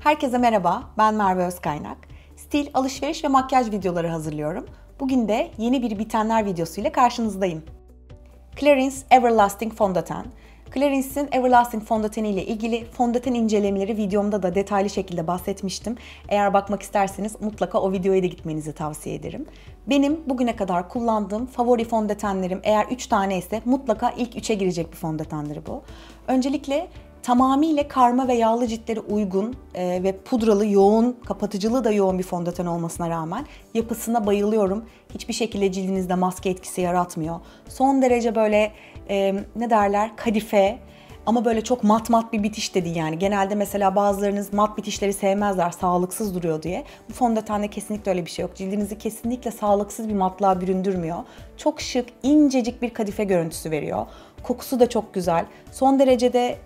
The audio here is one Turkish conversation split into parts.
Herkese merhaba, ben Merve Özkaynak. Stil, alışveriş ve makyaj videoları hazırlıyorum. Bugün de yeni bir bitenler videosu ile karşınızdayım. Clarins Everlasting Fondöten. Clarins'in Everlasting fondöteni ile ilgili fondöten incelemeleri videomda da detaylı şekilde bahsetmiştim. Eğer bakmak isterseniz mutlaka o videoya da gitmenizi tavsiye ederim. Benim bugüne kadar kullandığım favori fondötenlerim eğer 3 tane ise mutlaka ilk 3'e girecek bir fondötendir bu. Öncelikle tamamıyla karma ve yağlı ciltlere uygun ve pudralı, yoğun, kapatıcılığı da yoğun bir fondöten olmasına rağmen yapısına bayılıyorum. Hiçbir şekilde cildinizde maske etkisi yaratmıyor. Son derece böyle kadife ama böyle çok mat bir bitiş de değil yani. Genelde mesela bazılarınız mat bitişleri sevmezler, sağlıksız duruyor diye. Bu fondötende kesinlikle öyle bir şey yok. Cildinizi kesinlikle sağlıksız bir matlığa büründürmüyor. Çok şık, incecik bir kadife görüntüsü veriyor. Kokusu da çok güzel. Son derece de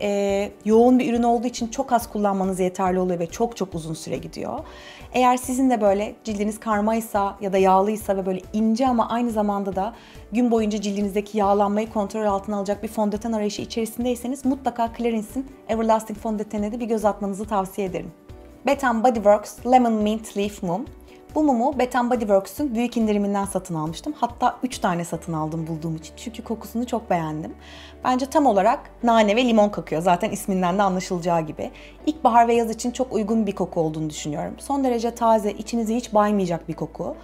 yoğun bir ürün olduğu için çok az kullanmanız yeterli oluyor ve çok uzun süre gidiyor. Eğer sizin de böyle cildiniz karmaysa ya da yağlıysa ve böyle ince ama aynı zamanda da gün boyunca cildinizdeki yağlanmayı kontrol altına alacak bir fondöten arayışı içerisindeyseniz mutlaka Clarins'in Everlasting fondötenine de bir göz atmanızı tavsiye ederim. Bath Body Works Lemon Mint Leaf Mum. Bu mumu Bath Body Works'ün büyük indiriminden satın almıştım. Hatta 3 tane satın aldım bulduğum için. Çünkü kokusunu çok beğendim. Bence tam olarak nane ve limon kokuyor. Zaten isminden de anlaşılacağı gibi. İlkbahar ve yaz için çok uygun bir koku olduğunu düşünüyorum. Son derece taze, içinizi hiç baymayacak bir koku.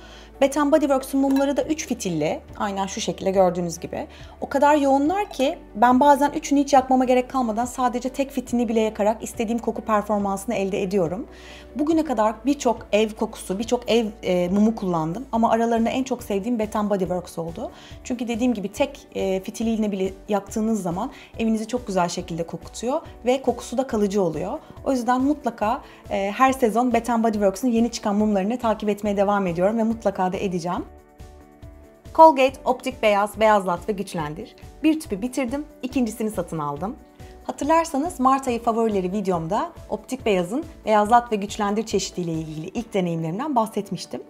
Bath Body Works'ün mumları da 3 fitilli. Aynen şu şekilde gördüğünüz gibi. O kadar yoğunlar ki ben bazen üçünü hiç yakmama gerek kalmadan sadece tek fitilini bile yakarak istediğim koku performansını elde ediyorum. Bugüne kadar birçok ev kokusu, birçok ev mumu kullandım. Ama aralarında en çok sevdiğim Bath Body Works oldu. Çünkü dediğim gibi tek fitiliyle bile yaktığınız zaman evinizi çok güzel şekilde kokutuyor ve kokusu da kalıcı oluyor. O yüzden mutlaka her sezon Bath Body Works'ün yeni çıkan mumlarını takip etmeye devam ediyorum ve mutlaka da edeceğim. Colgate Optik Beyaz, Beyazlat ve Güçlendir. Bir tüpü bitirdim, ikincisini satın aldım. Hatırlarsanız Mart ayı favorileri videomda Optik Beyaz'ın Beyazlat ve Güçlendir çeşidiyle ilgili ilk deneyimlerimden bahsetmiştim.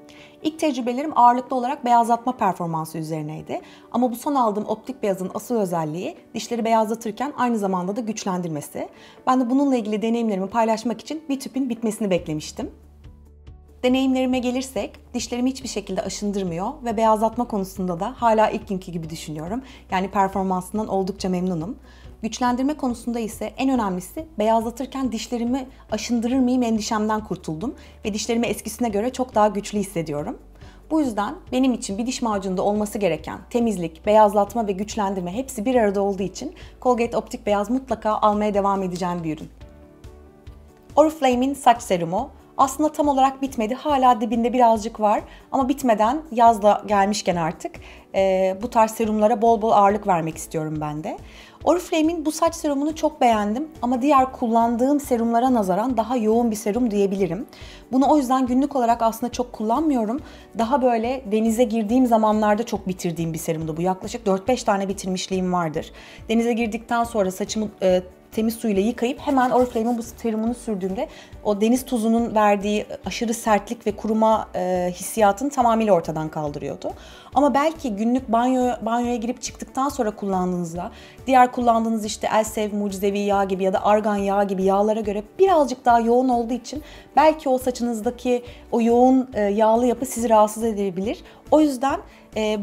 İlk tecrübelerim ağırlıklı olarak beyazlatma performansı üzerineydi. Ama bu son aldığım Optik Beyaz'ın asıl özelliği dişleri beyazlatırken aynı zamanda da güçlendirmesi. Ben de bununla ilgili deneyimlerimi paylaşmak için bir tüpün bitmesini beklemiştim. Deneyimlerime gelirsek, dişlerimi hiçbir şekilde aşındırmıyor ve beyazlatma konusunda da hala ilk günkü gibi düşünüyorum. Yani performansından oldukça memnunum. Güçlendirme konusunda ise en önemlisi beyazlatırken dişlerimi aşındırır mıyım endişemden kurtuldum ve dişlerimi eskisine göre çok daha güçlü hissediyorum. Bu yüzden benim için bir diş macununda olması gereken temizlik, beyazlatma ve güçlendirme hepsi bir arada olduğu için Colgate Optik Beyaz mutlaka almaya devam edeceğim bir ürün. Oriflame'in saç serumu. Aslında tam olarak bitmedi. Hala dibinde birazcık var. Ama bitmeden yaz da gelmişken artık bu tarz serumlara bol bol ağırlık vermek istiyorum ben de. Oriflame'in bu saç serumunu çok beğendim. Ama diğer kullandığım serumlara nazaran daha yoğun bir serum diyebilirim. Bunu o yüzden günlük olarak aslında çok kullanmıyorum. Daha böyle denize girdiğim zamanlarda çok bitirdiğim bir serumdu bu. Yaklaşık 4-5 tane bitirmişliğim vardır. Denize girdikten sonra saçımı temiz suyla yıkayıp hemen Oriflame'in bu serumunu sürdüğümde o deniz tuzunun verdiği aşırı sertlik ve kuruma hissiyatını tamamıyla ortadan kaldırıyordu. Ama belki günlük banyoya girip çıktıktan sonra kullandığınızda diğer kullandığınız işte Elsev mucizevi yağ gibi ya da argan yağı gibi yağlara göre birazcık daha yoğun olduğu için belki o saçınızdaki o yoğun yağlı yapı sizi rahatsız edebilir. O yüzden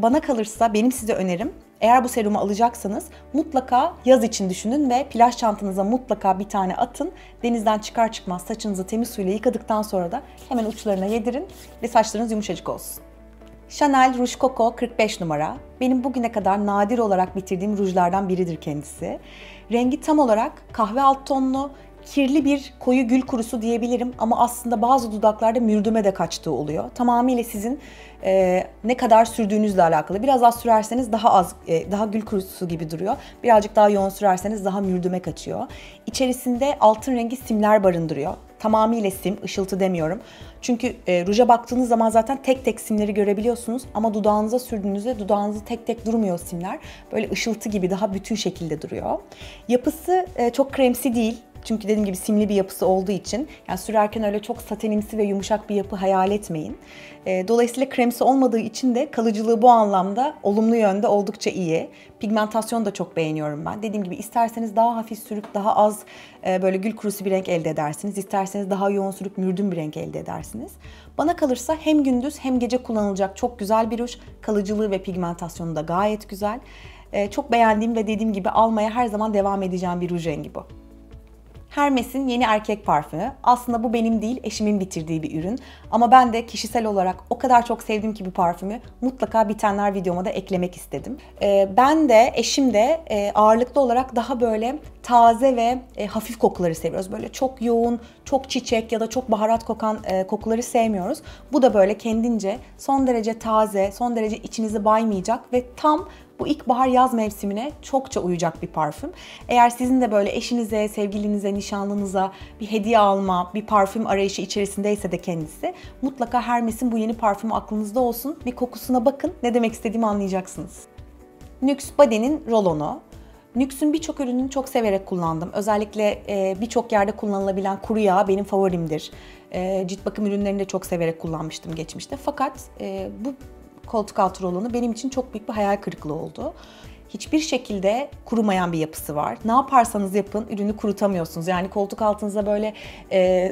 bana kalırsa benim size önerim, eğer bu serumu alacaksanız mutlaka yaz için düşünün ve plaj çantanıza mutlaka bir tane atın. Denizden çıkar çıkmaz saçınızı temiz suyla yıkadıktan sonra da hemen uçlarına yedirin ve saçlarınız yumuşacık olsun. Chanel Rouge Coco 45 numara. Benim bugüne kadar nadir olarak bitirdiğim rujlardan biridir kendisi. Rengi tam olarak kahve alt tonlu, kirli bir koyu gül kurusu diyebilirim ama aslında bazı dudaklarda mürdüme de kaçtığı oluyor. Tamamıyla sizin ne kadar sürdüğünüzle alakalı. Biraz az sürerseniz daha gül kurusu gibi duruyor. Birazcık daha yoğun sürerseniz daha mürdüme kaçıyor. İçerisinde altın rengi simler barındırıyor. Tamamıyla sim, ışıltı demiyorum. Çünkü ruja baktığınız zaman zaten tek tek simleri görebiliyorsunuz ama dudağınıza sürdüğünüzde dudağınızda tek tek durmuyor simler. Böyle ışıltı gibi daha bütün şekilde duruyor. Yapısı çok kremsi değil. Çünkü dediğim gibi simli bir yapısı olduğu için yani sürerken öyle çok satenimsi ve yumuşak bir yapı hayal etmeyin. Dolayısıyla kremsi olmadığı için de kalıcılığı bu anlamda olumlu yönde oldukça iyi. Pigmentasyonu da çok beğeniyorum ben. Dediğim gibi isterseniz daha hafif sürüp daha az böyle gül kurusu bir renk elde edersiniz. İsterseniz daha yoğun sürüp mürdüm bir renk elde edersiniz. Bana kalırsa hem gündüz hem gece kullanılacak çok güzel bir ruj. Kalıcılığı ve pigmentasyonu da gayet güzel. Çok beğendiğim ve dediğim gibi almaya her zaman devam edeceğim bir ruj rengi bu. Hermes'in yeni erkek parfümü. Aslında bu benim değil, eşimin bitirdiği bir ürün. Ama ben de kişisel olarak o kadar çok sevdim ki bu parfümü mutlaka bitenler videoma da eklemek istedim. Ben de eşim de ağırlıklı olarak daha böyle taze ve hafif kokuları seviyoruz. Böyle çok yoğun, çok çiçek ya da çok baharat kokan kokuları sevmiyoruz. Bu da böyle kendince son derece taze, son derece içinizi baymayacak ve tam bu ilkbahar yaz mevsimine çokça uyacak bir parfüm. Eğer sizin de böyle eşinize, sevgilinize, nişanlınıza bir hediye alma, bir parfüm arayışı içerisindeyse de kendisi mutlaka Hermes'in bu yeni parfümü aklınızda olsun. Bir kokusuna bakın, ne demek istediğimi anlayacaksınız. Nuxe Body'nin Roll-On'u. Nuxe'ün birçok ürününü çok severek kullandım. Özellikle birçok yerde kullanılabilen kuru yağ benim favorimdir. Cilt bakım ürünlerini de çok severek kullanmıştım geçmişte. Fakat bu koltuk altı rolonu benim için çok büyük bir hayal kırıklığı oldu. Hiçbir şekilde kurumayan bir yapısı var. Ne yaparsanız yapın ürünü kurutamıyorsunuz. Yani koltuk altınıza böyle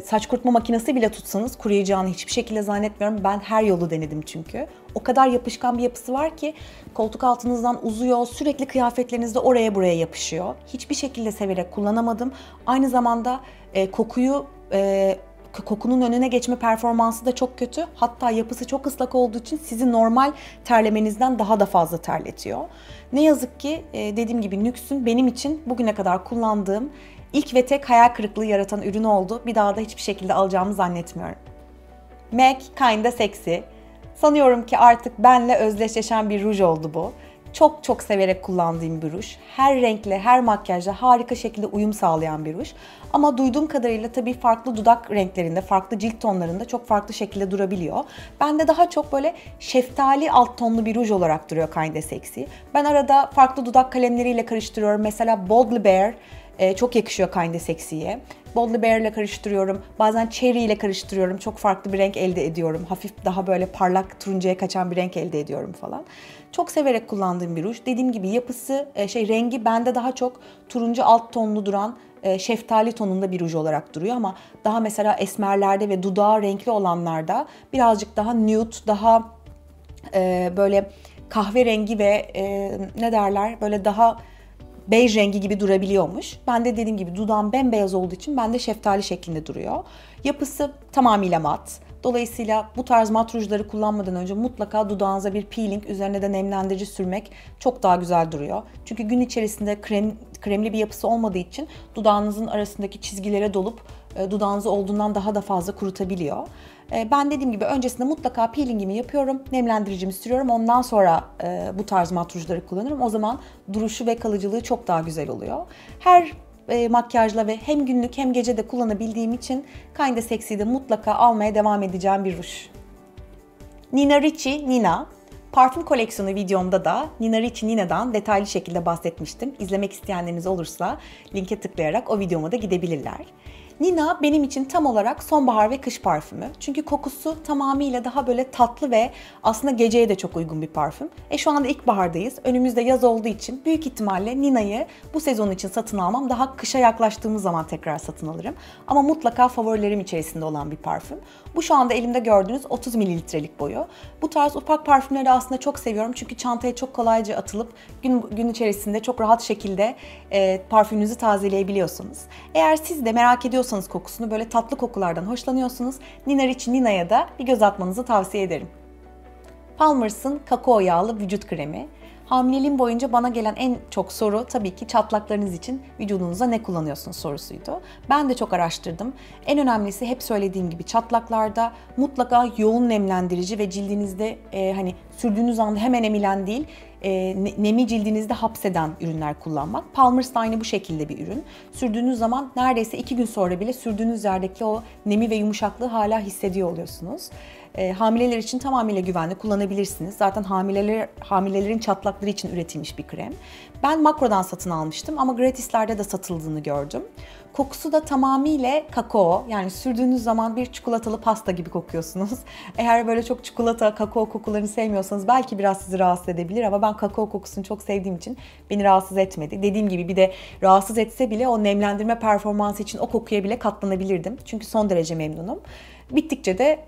saç kurutma makinesi bile tutsanız kuruyacağını hiçbir şekilde zannetmiyorum. Ben her yolu denedim çünkü. O kadar yapışkan bir yapısı var ki koltuk altınızdan uzuyor, sürekli kıyafetlerinizde oraya buraya yapışıyor. Hiçbir şekilde severek kullanamadım. Aynı zamanda kokunun önüne geçme performansı da çok kötü. Hatta yapısı çok ıslak olduğu için sizi normal terlemenizden daha da fazla terletiyor. Ne yazık ki dediğim gibi Nuxe'ün benim için bugüne kadar kullandığım ilk ve tek hayal kırıklığı yaratan ürün oldu. Bir daha da hiçbir şekilde alacağımı zannetmiyorum. MAC Kinda Sexy. Sanıyorum ki artık benle özdeşleşen bir ruj oldu bu. Çok çok severek kullandığım bir ruj. Her renkle, her makyajla harika şekilde uyum sağlayan bir ruj. Ama duyduğum kadarıyla tabii farklı dudak renklerinde, farklı cilt tonlarında çok farklı şekilde durabiliyor. Bende daha çok böyle şeftali alt tonlu bir ruj olarak duruyor Kinda Sexy. Ben arada farklı dudak kalemleriyle karıştırıyorum. Mesela Boldly Bare çok yakışıyor Kinda Sexy'ye. Boldly Bare ile karıştırıyorum. Bazen Cherry ile karıştırıyorum. Çok farklı bir renk elde ediyorum. Hafif daha böyle parlak turuncuya kaçan bir renk elde ediyorum falan. Çok severek kullandığım bir ruj. Dediğim gibi yapısı, rengi bende daha çok turuncu alt tonlu duran şeftali tonunda bir ruj olarak duruyor ama daha mesela esmerlerde ve dudağı renkli olanlarda birazcık daha nude, daha böyle kahverengi ve ne derler böyle daha bej rengi gibi durabiliyormuş. Ben de dediğim gibi dudağım bembeyaz olduğu için bende şeftali şeklinde duruyor. Yapısı tamamıyla mat. Dolayısıyla bu tarz mat rujları kullanmadan önce mutlaka dudağınıza bir peeling, üzerine de nemlendirici sürmek çok daha güzel duruyor. Çünkü gün içerisinde kremli bir yapısı olmadığı için dudağınızın arasındaki çizgilere dolup dudağınızı olduğundan daha da fazla kurutabiliyor. Ben dediğim gibi öncesinde mutlaka peelingimi yapıyorum, nemlendiricimi sürüyorum. Ondan sonra bu tarz mat rujları kullanırım. O zaman duruşu ve kalıcılığı çok daha güzel oluyor. Her makyajla ve hem günlük hem gece de kullanabildiğim için Kinda Sexy'de mutlaka almaya devam edeceğim bir ruj. Nina Ricci Nina. Parfüm koleksiyonu videomda da Nina Ricci Nina'dan detaylı şekilde bahsetmiştim. İzlemek isteyenleriniz olursa linke tıklayarak o videoma da gidebilirler. Nina benim için tam olarak sonbahar ve kış parfümü. Çünkü kokusu tamamıyla daha böyle tatlı ve aslında geceye de çok uygun bir parfüm. Şu anda ilkbahardayız. Önümüzde yaz olduğu için büyük ihtimalle Nina'yı bu sezon için satın almam. Daha kışa yaklaştığımız zaman tekrar satın alırım. Ama mutlaka favorilerim içerisinde olan bir parfüm. Bu şu anda elimde gördüğünüz 30 mililitrelik boyu. Bu tarz ufak parfümleri aslında çok seviyorum. Çünkü çantaya çok kolayca atılıp gün içerisinde çok rahat şekilde parfümünüzü tazeleyebiliyorsunuz. Eğer siz de merak ediyorsanız kokusunu, böyle tatlı kokulardan hoşlanıyorsunuz, Nina Ricci Nina'ya da bir göz atmanızı tavsiye ederim. Palmers'ın kakao yağlı vücut kremi. Hamileliğim boyunca bana gelen en çok soru tabii ki çatlaklarınız için vücudunuza ne kullanıyorsunuz sorusuydu. Ben de çok araştırdım. En önemlisi hep söylediğim gibi çatlaklarda mutlaka yoğun nemlendirici ve cildinizde hani sürdüğünüz anda hemen emilen değil, nemi cildinizde hapseden ürünler kullanmak. Palmers da aynı bu şekilde bir ürün. Sürdüğünüz zaman neredeyse 2 gün sonra bile sürdüğünüz yerdeki o nemi ve yumuşaklığı hala hissediyor oluyorsunuz. Hamileler için tamamıyla güvenli kullanabilirsiniz. Zaten hamilelerin çatlakları için üretilmiş bir krem. Ben Makro'dan satın almıştım ama gratislerde de satıldığını gördüm. Kokusu da tamamıyla kakao. Yani sürdüğünüz zaman bir çikolatalı pasta gibi kokuyorsunuz. Eğer böyle çok çikolata, kakao kokularını sevmiyorsanız belki biraz sizi rahatsız edebilir ama ben kakao kokusunu çok sevdiğim için beni rahatsız etmedi. Dediğim gibi bir de rahatsız etse bile o nemlendirme performansı için o kokuya bile katlanabilirdim. Çünkü son derece memnunum. Bittikçe de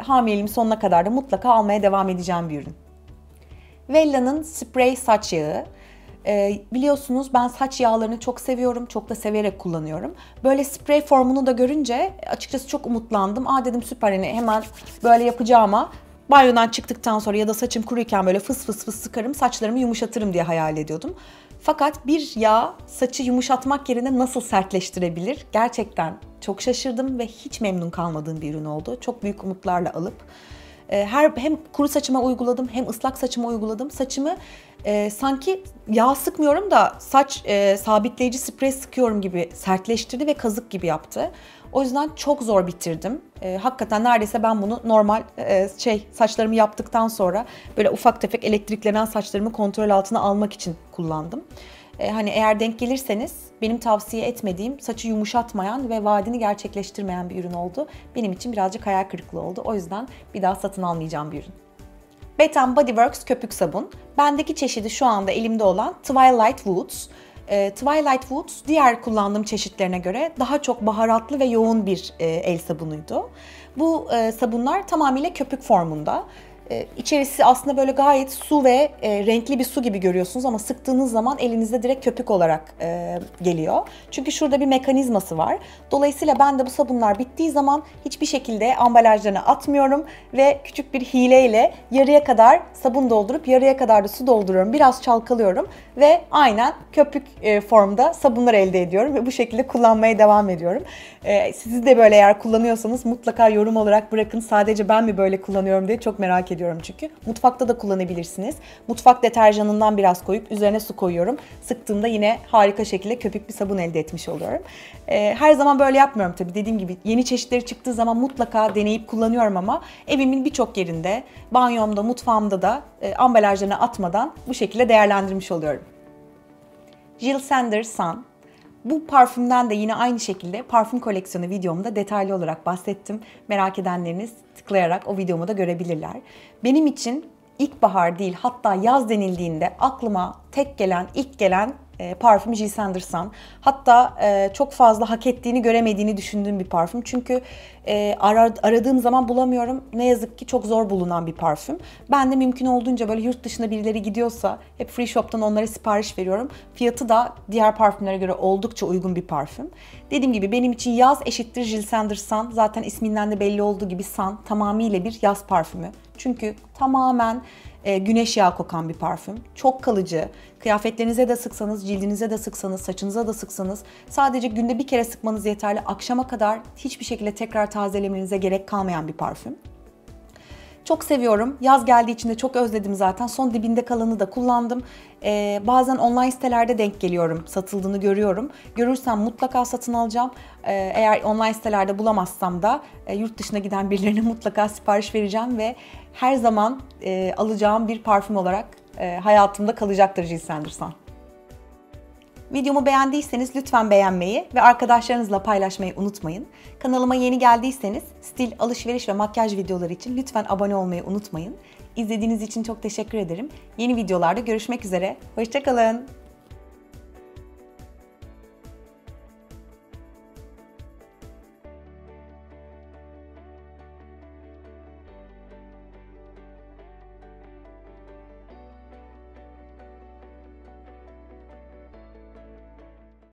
hamileliğim sonuna kadar da mutlaka almaya devam edeceğim bir ürün. Wella'nın sprey saç yağı. Biliyorsunuz ben saç yağlarını çok seviyorum. Çok da severek kullanıyorum. Böyle sprey formunu da görünce açıkçası çok umutlandım. Dedim süper, hani hemen böyle yapacağıma banyodan çıktıktan sonra ya da saçım kuruyken böyle fıs fıs fıs sıkarım, saçlarımı yumuşatırım diye hayal ediyordum. Fakat bir yağ saçı yumuşatmak yerine nasıl sertleştirebilir? Gerçekten çok şaşırdım ve hiç memnun kalmadığım bir ürün oldu. Çok büyük umutlarla alıp hem kuru saçıma uyguladım hem ıslak saçıma uyguladım. Saçımı sanki yağ sıkmıyorum da saç sabitleyici sprey sıkıyorum gibi sertleştirdi ve kazık gibi yaptı. O yüzden çok zor bitirdim. Hakikaten neredeyse ben bunu normal saçlarımı yaptıktan sonra böyle ufak tefek elektriklenen saçlarımı kontrol altına almak için kullandım. Hani eğer denk gelirseniz benim tavsiye etmediğim, saçı yumuşatmayan ve vaadini gerçekleştirmeyen bir ürün oldu. Benim için birazcık hayal kırıklığı oldu. O yüzden bir daha satın almayacağım bir ürün. Bath Body Works köpük sabun. Bendeki çeşidi şu anda elimde olan Twilight Woods. Twilight Woods diğer kullandığım çeşitlerine göre daha çok baharatlı ve yoğun bir el sabunuydu. Bu sabunlar tamamıyla köpük formunda. İçerisi aslında böyle gayet su ve renkli bir su gibi görüyorsunuz ama sıktığınız zaman elinizde direkt köpük olarak geliyor. Çünkü şurada bir mekanizması var. Dolayısıyla ben de bu sabunlar bittiği zaman hiçbir şekilde ambalajlarını atmıyorum ve küçük bir hileyle yarıya kadar sabun doldurup yarıya kadar da su dolduruyorum. Biraz çalkalıyorum ve aynen köpük formda sabunlar elde ediyorum ve bu şekilde kullanmaya devam ediyorum. Siz de böyle eğer kullanıyorsanız mutlaka yorum olarak bırakın. Sadece ben mi böyle kullanıyorum diye çok merak ediyorum çünkü. Mutfakta da kullanabilirsiniz. Mutfak deterjanından biraz koyup üzerine su koyuyorum. Sıktığımda yine harika şekilde köpük bir sabun elde etmiş oluyorum. Her zaman böyle yapmıyorum tabii. Dediğim gibi yeni çeşitleri çıktığı zaman mutlaka deneyip kullanıyorum ama evimin birçok yerinde, banyomda, mutfağımda da ambalajlarını atmadan bu şekilde değerlendirmiş oluyorum. Jil Sander Sun. Bu parfümden de yine aynı şekilde parfüm koleksiyonu videomda detaylı olarak bahsettim. Merak edenleriniz tıklayarak o videomu da görebilirler. Benim için ilkbahar değil, hatta yaz denildiğinde aklıma ilk gelen parfüm Jil Sander Sun. Hatta çok fazla hak ettiğini, göremediğini düşündüğüm bir parfüm. Çünkü aradığım zaman bulamıyorum. Ne yazık ki çok zor bulunan bir parfüm. Ben de mümkün olduğunca böyle yurt dışına birileri gidiyorsa hep Free Shop'tan onlara sipariş veriyorum. Fiyatı da diğer parfümlere göre oldukça uygun bir parfüm. Dediğim gibi benim için yaz eşittir Jil Sander Sun. Zaten isminden de belli olduğu gibi Sun tamamıyla bir yaz parfümü. Çünkü tamamen güneş yağı kokan bir parfüm. Çok kalıcı. Kıyafetlerinize de sıksanız, cildinize de sıksanız, saçınıza da sıksanız sadece günde bir kere sıkmanız yeterli. Akşama kadar hiçbir şekilde tekrar tazelemenize gerek kalmayan bir parfüm. Çok seviyorum. Yaz geldiği için de çok özledim zaten. Son dibinde kalanı da kullandım. Bazen online sitelerde denk geliyorum. Satıldığını görüyorum. Görürsem mutlaka satın alacağım. Eğer online sitelerde bulamazsam da yurt dışına giden birilerine mutlaka sipariş vereceğim ve her zaman alacağım bir parfüm olarak hayatımda kalacaktır Jil Sander Sun. Videomu beğendiyseniz lütfen beğenmeyi ve arkadaşlarınızla paylaşmayı unutmayın. Kanalıma yeni geldiyseniz stil, alışveriş ve makyaj videoları için lütfen abone olmayı unutmayın. İzlediğiniz için çok teşekkür ederim. Yeni videolarda görüşmek üzere. Hoşça kalın.